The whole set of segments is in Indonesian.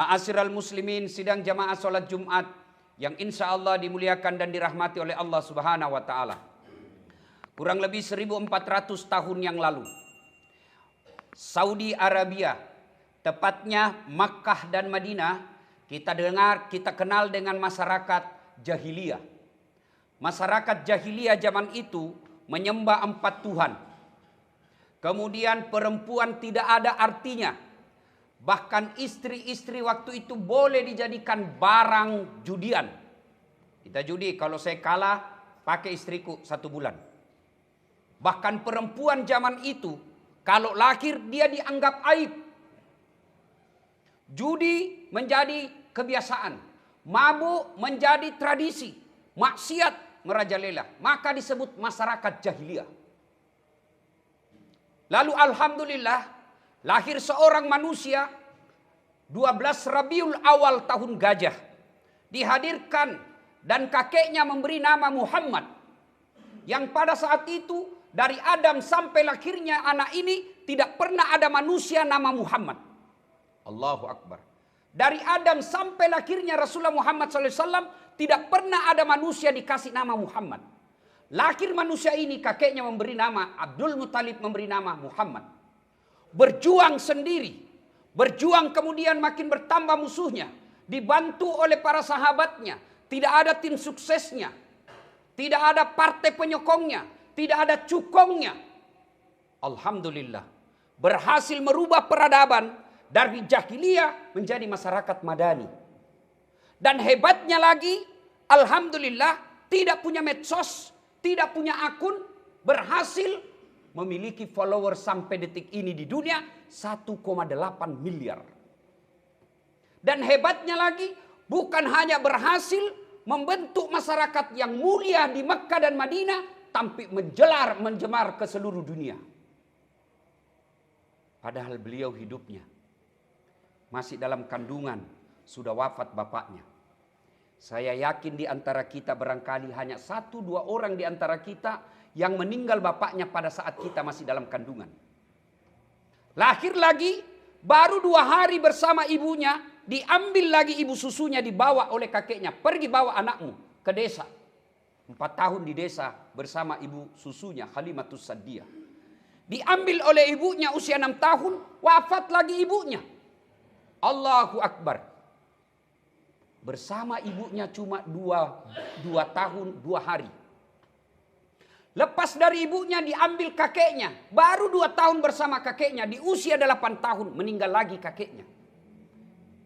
Ma'asyiral muslimin, sidang jamaah sholat Jumat yang insya Allah dimuliakan dan dirahmati oleh Allah Subhanahu wa Ta'ala. Kurang lebih 1400 tahun yang lalu, Saudi Arabia, tepatnya Makkah dan Madinah, kita kenal dengan masyarakat jahiliyah. Masyarakat jahiliyah zaman itu menyembah 4 Tuhan. Kemudian perempuan tidak ada artinya. Bahkan istri-istri waktu itu boleh dijadikan barang judian. Kita judi, kalau saya kalah pakai istriku 1 bulan. Bahkan perempuan zaman itu kalau lahir dia dianggap aib. Judi menjadi kebiasaan, mabuk menjadi tradisi, maksiat merajalela. Maka disebut masyarakat jahiliyah. Lalu alhamdulillah lahir seorang manusia 12 Rabiul Awal tahun gajah. Dihadirkan dan kakeknya memberi nama Muhammad. Yang pada saat itu dari Adam sampai lahirnya anak ini tidak pernah ada manusia nama Muhammad. Allahu Akbar. Dari Adam sampai lahirnya Rasulullah Muhammad SAW tidak pernah ada manusia dikasih nama Muhammad. Lahir manusia ini kakeknya memberi nama, Abdul Muttalib memberi nama Muhammad. Berjuang sendiri. Berjuang kemudian makin bertambah musuhnya. Dibantu oleh para sahabatnya. Tidak ada tim suksesnya. Tidak ada partai penyokongnya. Tidak ada cukongnya. Alhamdulillah. Berhasil merubah peradaban dari jahiliyah menjadi masyarakat madani. Dan hebatnya lagi, alhamdulillah tidak punya medsos, tidak punya akun, berhasil memiliki follower sampai detik ini di dunia 1,8 miliar. Dan hebatnya lagi, bukan hanya berhasil membentuk masyarakat yang mulia di Mekkah dan Madinah, tapi menjemar ke seluruh dunia. Padahal beliau hidupnya masih dalam kandungan, sudah wafat bapaknya. Saya yakin di antara kita barangkali hanya 1-2 orang di antara kita yang meninggal bapaknya pada saat kita masih dalam kandungan. Lahir lagi, baru 2 hari bersama ibunya, diambil lagi ibu susunya, dibawa oleh kakeknya. Pergi bawa anakmu ke desa. 4 tahun di desa bersama ibu susunya, Halimatus Sa'diyah. Diambil oleh ibunya usia 6 tahun, wafat lagi ibunya. Allahu Akbar. Bersama ibunya cuma 2 tahun 2 hari. Lepas dari ibunya diambil kakeknya. Baru 2 tahun bersama kakeknya. Di usia 8 tahun meninggal lagi kakeknya.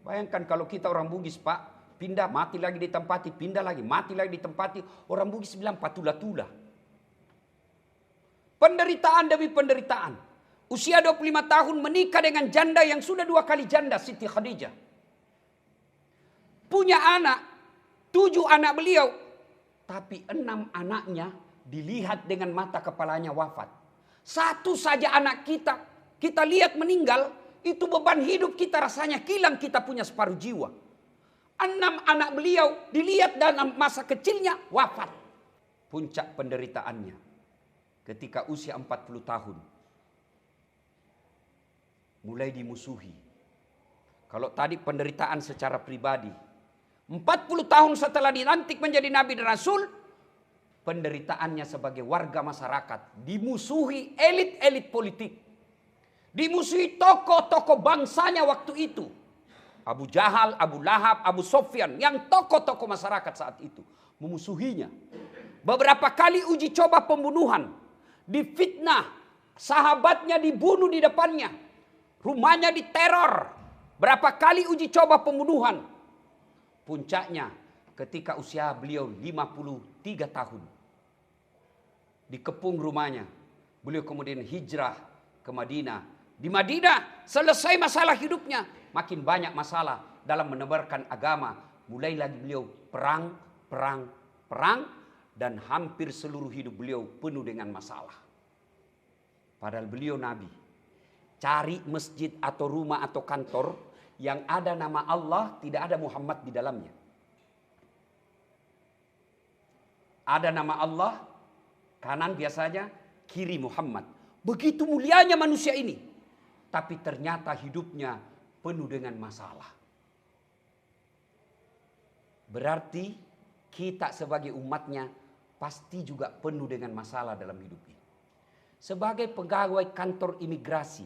Bayangkan kalau kita orang Bugis, Pak. Pindah, mati lagi ditempati. Pindah lagi, mati lagi ditempati. Orang Bugis bilang patula-tula. Penderitaan demi penderitaan. Usia 25 tahun menikah dengan janda yang sudah 2 kali janda, Siti Khadijah. Punya anak, 7 anak beliau. Tapi 6 anaknya dilihat dengan mata kepalanya wafat. 1 saja anak kita lihat meninggal, itu beban hidup kita rasanya kilang, kita punya separuh jiwa. 6 anak beliau dilihat dalam masa kecilnya wafat. Puncak penderitaannya ketika usia 40 tahun. Mulai dimusuhi. Kalau tadi penderitaan secara pribadi. 40 tahun setelah dilantik menjadi Nabi dan Rasul, penderitaannya sebagai warga masyarakat. Dimusuhi elit-elit politik. Dimusuhi tokoh-tokoh bangsanya waktu itu. Abu Jahal, Abu Lahab, Abu Sofyan. Yang tokoh-tokoh masyarakat saat itu. Memusuhinya. Beberapa kali uji coba pembunuhan. Difitnah. Sahabatnya dibunuh di depannya. Rumahnya diteror. Berapa kali uji coba pembunuhan. Puncaknya ketika usia beliau 53 tahun. Dikepung rumahnya. Beliau kemudian hijrah ke Madinah. Di Madinah selesai masalah hidupnya. Makin banyak masalah dalam menebarkan agama. Mulai lagi beliau perang. Dan hampir seluruh hidup beliau penuh dengan masalah. Padahal beliau Nabi. Cari masjid atau rumah atau kantor yang ada nama Allah, tidak ada Muhammad di dalamnya. Ada nama Allah, kanan biasanya, kiri Muhammad. Begitu mulianya manusia ini. Tapi ternyata hidupnya penuh dengan masalah. Berarti kita sebagai umatnya pasti juga penuh dengan masalah dalam hidup ini. Sebagai pegawai kantor imigrasi,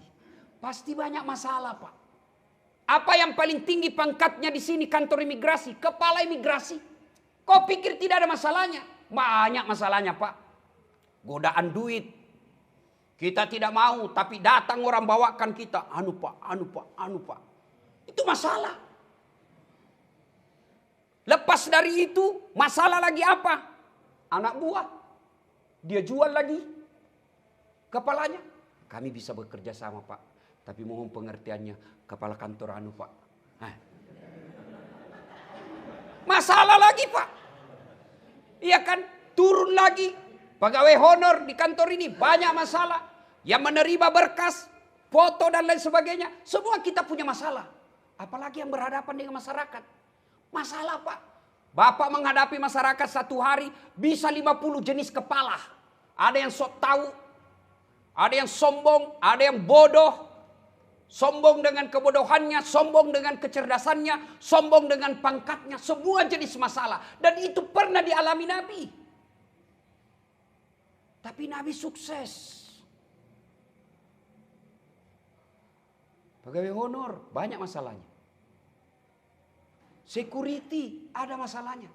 pasti banyak masalah, Pak. Apa yang paling tinggi pangkatnya di sini kantor imigrasi? Kepala imigrasi. Kau pikir tidak ada masalahnya? Banyak masalahnya, Pak. Godaan duit. Kita tidak mau, tapi datang orang bawakan kita. Anu Pak. Itu masalah. Lepas dari itu, masalah lagi apa? Anak buah. Dia jual lagi kepalanya. Kami bisa bekerja sama, Pak. Tapi mohon pengertiannya, kepala kantor anu, Pak. Masalah lagi, Pak. Iya kan? Turun lagi. Pegawai honor di kantor ini banyak masalah. Yang menerima berkas, foto dan lain sebagainya. Semua kita punya masalah. Apalagi yang berhadapan dengan masyarakat. Masalah, Pak. Bapak menghadapi masyarakat satu hari bisa 50 jenis kepala. Ada yang sok tahu. Ada yang sombong. Ada yang bodoh. Sombong dengan kebodohannya. Sombong dengan kecerdasannya. Sombong dengan pangkatnya. Semua jenis masalah. Dan itu pernah dialami Nabi. Tapi Nabi sukses. Pegawai honor banyak masalahnya. Security ada masalahnya.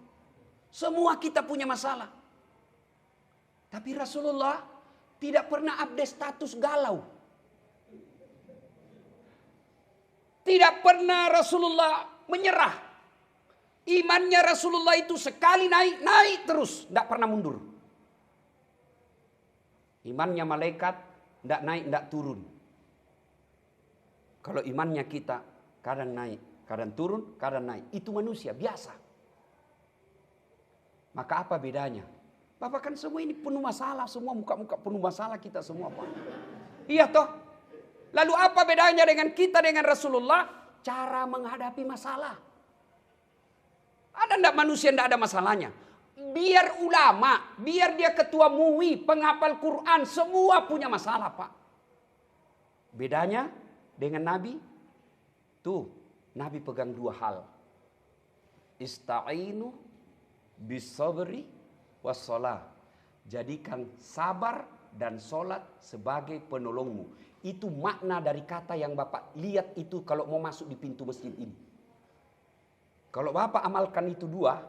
Semua kita punya masalah. Tapi Rasulullah tidak pernah update status galau. Tidak pernah Rasulullah menyerah. Imannya Rasulullah itu sekali naik, naik terus. Tidak pernah mundur. Imannya malaikat tidak naik, tidak turun. Kalau imannya kita kadang naik, kadang turun, kadang naik. Itu manusia biasa. Maka apa bedanya? Bapak kan semua ini penuh masalah. Semua muka-muka penuh masalah kita semua, Pak. Iya toh? Lalu apa bedanya dengan kita dengan Rasulullah? Cara menghadapi masalah. Ada enggak manusia yang enggak ada masalahnya? Biar ulama, biar dia ketua MUI, penghafal Quran, semua punya masalah, Pak. Bedanya dengan Nabi, tuh Nabi pegang dua hal. Ista'inu bisabri wassalah. Jadikan sabar dan solat sebagai penolongmu. Itu makna dari kata yang Bapak lihat itu kalau mau masuk di pintu masjid ini. Kalau Bapak amalkan itu dua,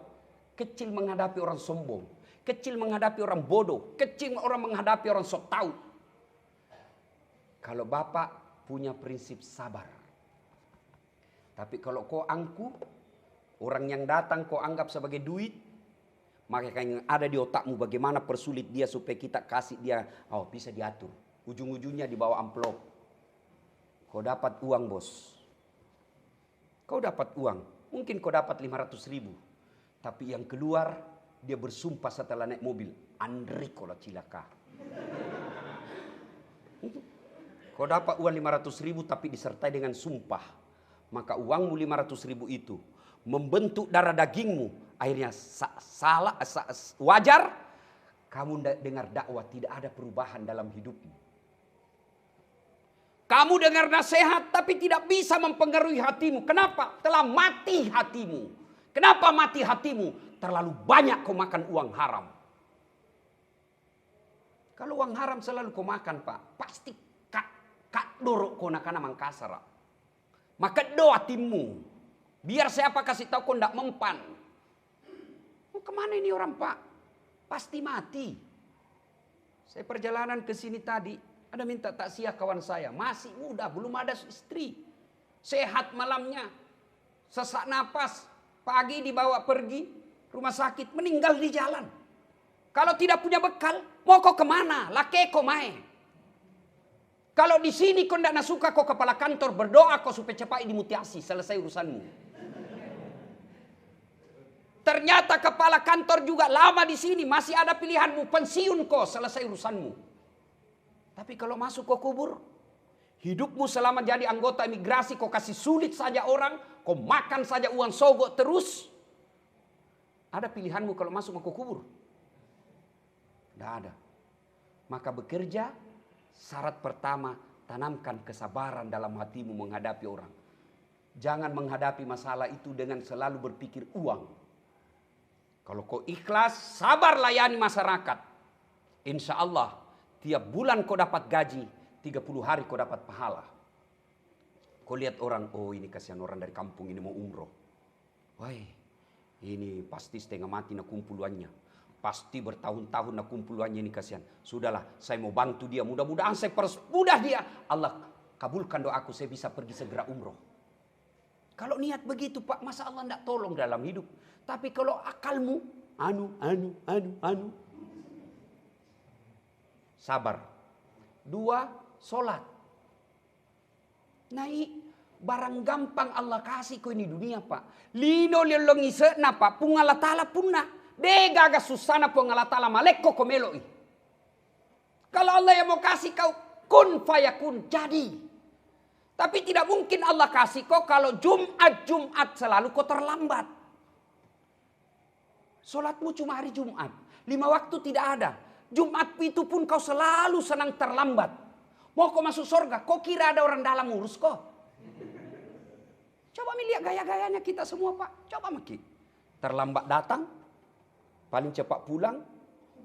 kecil menghadapi orang sombong, kecil menghadapi orang bodoh, kecil orang menghadapi orang sok tahu. Kalau Bapak punya prinsip sabar. Tapi kalau kau angku, orang yang datang kau anggap sebagai duit, maka yang ada di otakmu bagaimana persulit dia supaya kita kasih dia, oh bisa diatur. Ujung-ujungnya di bawah amplop. Kau dapat uang, bos. Kau dapat uang. Mungkin kau dapat 500.000. Tapi yang keluar, dia bersumpah setelah naik mobil. Andri kalau cilaka. Kau dapat uang 500.000 tapi disertai dengan sumpah. Maka uangmu 500.000 itu membentuk darah dagingmu. Akhirnya wajar kamu dengar dakwah tidak ada perubahan dalam hidupmu. Kamu dengar nasihat tapi tidak bisa mempengaruhi hatimu. Kenapa? Telah mati hatimu. Kenapa mati hatimu? Terlalu banyak kau makan uang haram. Kalau uang haram selalu kau makan, Pak, pasti kak dorok kau nakana mangkasar. Maka doa timmu. Biar siapa kasih tahu kau ndak mempan. Mau kemana ini orang, Pak? Pasti mati. Saya perjalanan ke sini tadi, ada minta taksiah kawan saya. Masih muda, belum ada istri. Sehat malamnya. Sesak napas. Pagi dibawa pergi rumah sakit, meninggal di jalan. Kalau tidak punya bekal, mau kau kemana? Lake kau mae. Kalau di sini kau tidak suka, kau kepala kantor berdoa kau supaya cepat dimutiasi, selesai urusanmu. Ternyata kepala kantor juga lama di sini, masih ada pilihanmu, pensiun kau, selesai urusanmu. Tapi kalau masuk kau kubur, hidupmu selama jadi anggota imigrasi kau kasih sulit saja orang, kau makan saja uang sogok terus. Ada pilihanmu kalau masuk ke kubur? Tidak ada. Maka bekerja, syarat pertama, tanamkan kesabaran dalam hatimu menghadapi orang. Jangan menghadapi masalah itu dengan selalu berpikir uang. Kalau kau ikhlas, sabar layani masyarakat. Insya Allah, tiap bulan kau dapat gaji, 30 hari kau dapat pahala. Kau lihat orang, oh ini kasihan orang dari kampung ini mau umroh. Wah, ini pasti setengah mati nak kumpuluannya. Pasti bertahun-tahun nak kumpuluannya ini kasihan. Sudahlah, saya mau bantu dia. Mudah-mudahan saya permudah dia. Allah kabulkan doaku, saya bisa pergi segera umroh. Kalau niat begitu Pak, masa Allah tidak tolong dalam hidup. Tapi kalau akalmu, anu. Sabar. 2, sholat. Naik barang gampang Allah kasih kau ini dunia Pak. Lino lelong isa na Pak, pungala tala punna. Degaga susana pungala tala malekko komeloi. Kalau Allah yang mau kasih kau, kun fayakun, jadi. Tapi tidak mungkin Allah kasih kau kalau Jumat selalu kau terlambat. Sholatmu cuma hari Jumat. 5 waktu tidak ada. Jumat itu pun kau selalu senang terlambat. Mau kau masuk surga, kau kira ada orang dalam urus kau? Coba lihat gaya-gayanya kita semua Pak. Coba maki. Terlambat datang, paling cepat pulang,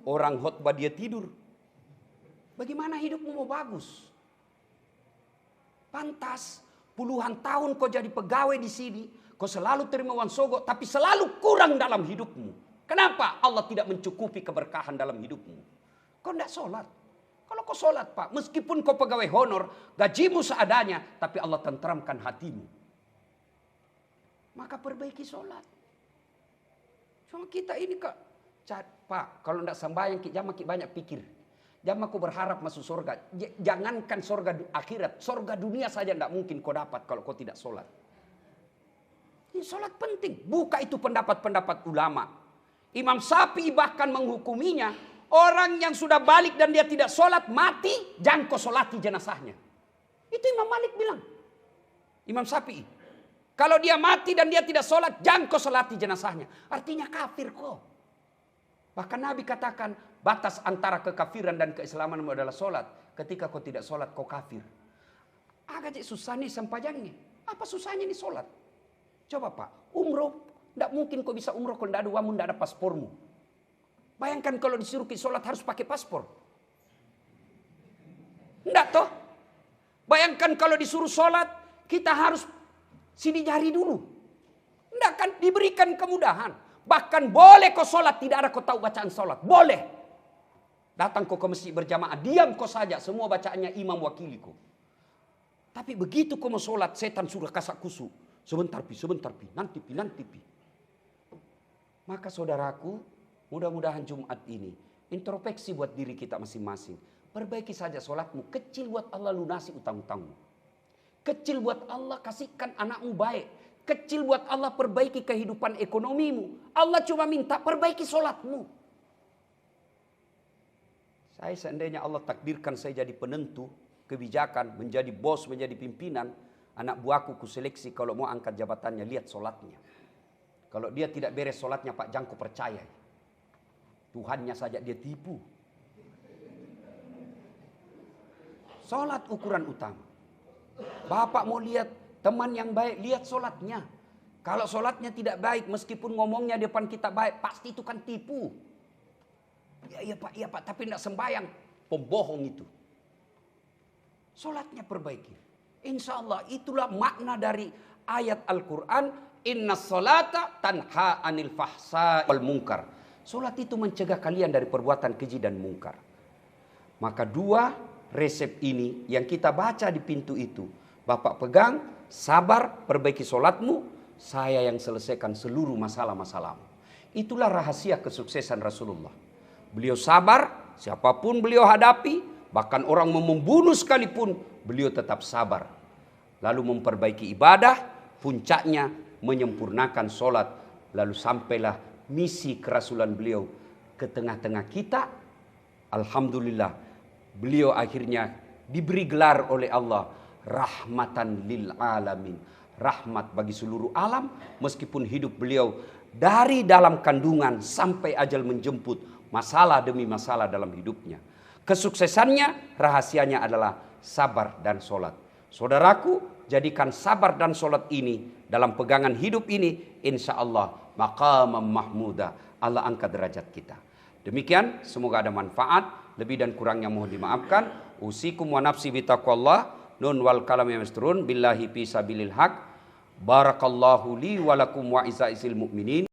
orang khotbah dia tidur. Bagaimana hidupmu mau bagus? Pantas puluhan tahun kau jadi pegawai di sini, kau selalu terima uang sogok, tapi selalu kurang dalam hidupmu. Kenapa Allah tidak mencukupi keberkahan dalam hidupmu? Kau tidak sholat. Kalau kau sholat Pak, meskipun kau pegawai honor, gajimu seadanya, tapi Allah tentramkan hatimu. Maka perbaiki sholat. Cuma kita ini kok, Pak, kalau tidak sembahyang, jangan banyak pikir. Jangan aku berharap masuk surga. Jangankan surga akhirat, surga dunia saja tidak mungkin kau dapat kalau kau tidak sholat. Ini sholat penting. Buka itu pendapat-pendapat ulama. Imam Syafi'i bahkan menghukuminya. Orang yang sudah balik dan dia tidak sholat, mati, jangan kau sholati jenazahnya. Itu Imam Malik bilang. Imam Syafi'i. Kalau dia mati dan dia tidak sholat, jangan kau sholati jenazahnya. Artinya kafir kau. Bahkan Nabi katakan, batas antara kekafiran dan keislaman adalah sholat. Ketika kau tidak sholat, kau kafir. Agak susah nih sampajangnya. Apa susahnya nih sholat? Coba Pak, umroh. Tidak mungkin kau bisa umroh kalau tidak ada uangmu, tidak ada paspormu. Bayangkan kalau disuruh ke sholat harus pakai paspor. Tidak toh. Bayangkan kalau disuruh sholat kita harus sini jari dulu. Tidak kan diberikan kemudahan. Bahkan boleh kau sholat tidak ada kau tahu bacaan sholat. Boleh. Datang kau ke masjid berjamaah. Diam kau saja. Semua bacaannya imam wakiliku. Tapi begitu kau mau sholat setan sudah kasak kusuk. Sebentar pi. Nanti pi. Maka saudaraku. Mudah-mudahan Jumat ini introspeksi buat diri kita masing-masing. Perbaiki saja sholatmu. Kecil buat Allah lunasi utang-utangmu. Kecil buat Allah kasihkan anakmu baik. Kecil buat Allah perbaiki kehidupan ekonomimu. Allah cuma minta perbaiki sholatmu. Saya seandainya Allah takdirkan saya jadi penentu kebijakan. Menjadi bos, menjadi pimpinan. Anak buahku kuseleksi kalau mau angkat jabatannya. Lihat sholatnya. Kalau dia tidak beres sholatnya Pak jangan ku percaya. Tuhannya saja dia tipu. Sholat ukuran utama. Bapak mau lihat teman yang baik, lihat sholatnya. Kalau sholatnya tidak baik, meskipun ngomongnya di depan kita baik, pasti itu kan tipu. Iya Pak, tapi tidak sembahyang. Pembohong itu. Sholatnya perbaiki. Insya Allah itulah makna dari ayat Al-Quran. Inna sholata tanha anil fahsa wal munkar. Sholat itu mencegah kalian dari perbuatan keji dan mungkar. Maka 2 resep ini yang kita baca di pintu itu. Bapak pegang, sabar, perbaiki sholatmu. Saya yang selesaikan seluruh masalah-masalahmu. Itulah rahasia kesuksesan Rasulullah. Beliau sabar, siapapun beliau hadapi. Bahkan orang mau membunuh sekalipun, beliau tetap sabar. Lalu memperbaiki ibadah, puncaknya menyempurnakan sholat. Lalu sampailah misi kerasulan beliau ke tengah-tengah kita. Alhamdulillah beliau akhirnya diberi gelar oleh Allah rahmatan lil alamin, rahmat bagi seluruh alam. Meskipun hidup beliau dari dalam kandungan sampai ajal menjemput, masalah demi masalah dalam hidupnya. Kesuksesannya rahasianya adalah sabar dan sholat. Saudaraku, jadikan sabar dan sholat ini dalam pegangan hidup ini, insya Allah maqamam mahmuda, Allah angkat derajat kita. Demikian, semoga ada manfaat. Lebih dan kurangnya mohon dimaafkan. Usikum wa nafsi bitaqwallah. Nun wal kalam yasturun billahi fi sabilil haq. Barakallahu li wa lakum wa izaisil mu'minin.